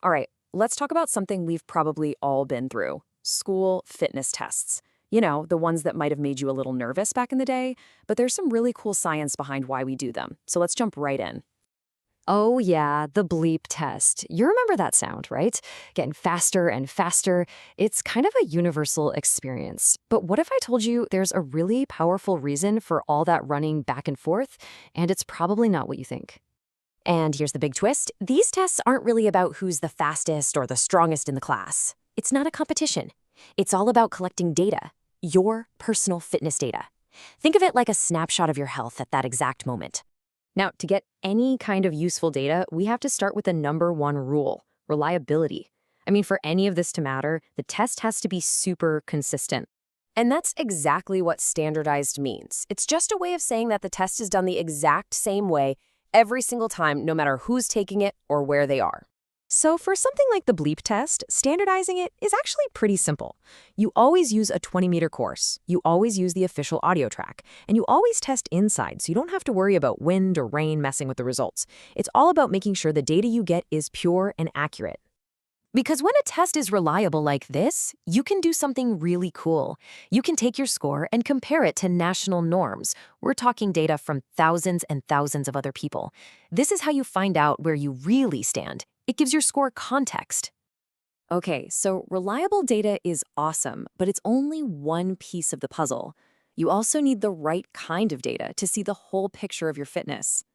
All right, let's talk about something we've probably all been through: school fitness tests. You know, the ones that might have made you a little nervous back in the day, but there's some really cool science behind why we do them. So let's jump right in. Oh, yeah, the bleep test. You remember that sound, right? Getting faster and faster. It's kind of a universal experience. But what if I told you there's a really powerful reason for all that running back and forth, and it's probably not what you think? And here's the big twist: these tests aren't really about who's the fastest or the strongest in the class. It's not a competition. It's all about collecting data, your personal fitness data. Think of it like a snapshot of your health at that exact moment. Now, to get any kind of useful data, we have to start with the number one rule: reliability. I mean, for any of this to matter, the test has to be super consistent. And that's exactly what standardized means. It's just a way of saying that the test is done the exact same way every single time, no matter who's taking it or where they are. So for something like the bleep test, standardizing it is actually pretty simple. You always use a 20-meter course, you always use the official audio track, and you always test inside, so you don't have to worry about wind or rain messing with the results. It's all about making sure the data you get is pure and accurate. Because when a test is reliable like this, you can do something really cool. You can take your score and compare it to national norms. We're talking data from thousands and thousands of other people. This is how you find out where you really stand. It gives your score context. Okay, so reliable data is awesome, but it's only one piece of the puzzle. You also need the right kind of data to see the whole picture of your fitness.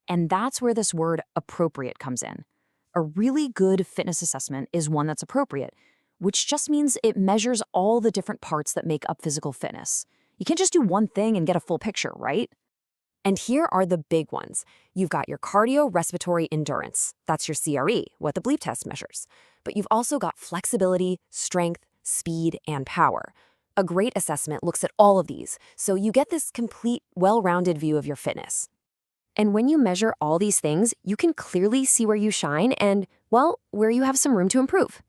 And that's where this word appropriate comes in. A really good fitness assessment is one that's appropriate, which just means it measures all the different parts that make up physical fitness. You can't just do one thing and get a full picture, right? And here are the big ones. You've got your cardiorespiratory endurance. That's your CRE, what the bleep test measures. But you've also got flexibility, strength, speed, and power. A great assessment looks at all of these, so you get this complete, well-rounded view of your fitness. And when you measure all these things, you can clearly see where you shine and, well, where you have some room to improve.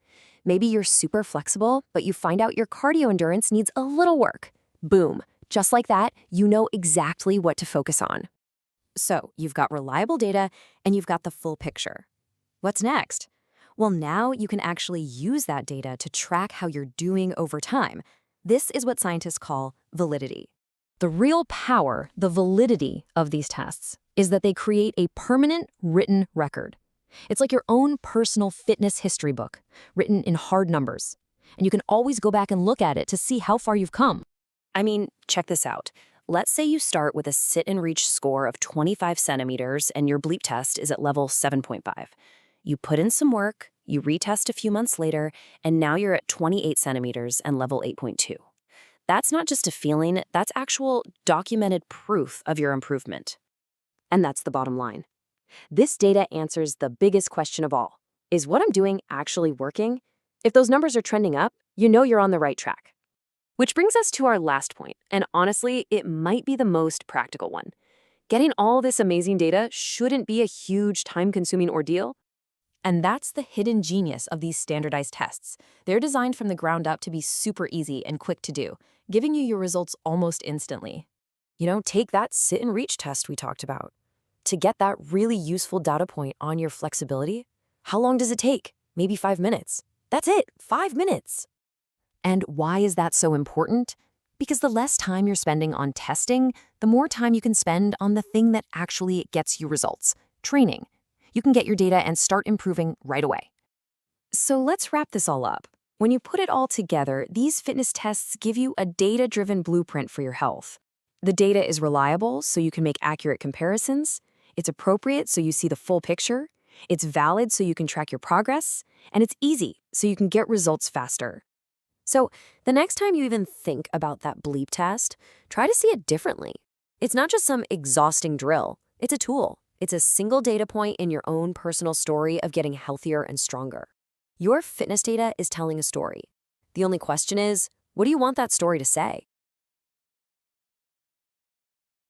Maybe you're super flexible, but you find out your cardio endurance needs a little work. Boom. Just like that, you know exactly what to focus on. So you've got reliable data and you've got the full picture. What's next? Well, now you can actually use that data to track how you're doing over time. This is what scientists call validity. The real power, the validity of these tests, is that they create a permanent written record. It's like your own personal fitness history book, written in hard numbers. And you can always go back and look at it to see how far you've come. I mean, check this out. Let's say you start with a sit and reach score of 25 centimeters and your bleep test is at level 7.5. You put in some work, you retest a few months later, and now you're at 28 centimeters and level 8.2. That's not just a feeling, that's actual documented proof of your improvement. And that's the bottom line. This data answers the biggest question of all. Is what I'm doing actually working? If those numbers are trending up, you know you're on the right track. Which brings us to our last point, and honestly, it might be the most practical one. Getting all this amazing data shouldn't be a huge time-consuming ordeal. And that's the hidden genius of these standardized tests. They're designed from the ground up to be super easy and quick to do, giving you your results almost instantly. You know, take that sit and reach test we talked about. To get that really useful data point on your flexibility, how long does it take? Maybe 5 minutes. That's it, 5 minutes. And why is that so important? Because the less time you're spending on testing, the more time you can spend on the thing that actually gets you results: training. You can get your data and start improving right away. So let's wrap this all up. When you put it all together, these fitness tests give you a data-driven blueprint for your health. The data is reliable, so you can make accurate comparisons. It's appropriate, so you see the full picture. It's valid, so you can track your progress. And it's easy, so you can get results faster. So the next time you even think about that bleep test, try to see it differently. It's not just some exhausting drill. It's a tool. It's a single data point in your own personal story of getting healthier and stronger. Your fitness data is telling a story. The only question is, what do you want that story to say?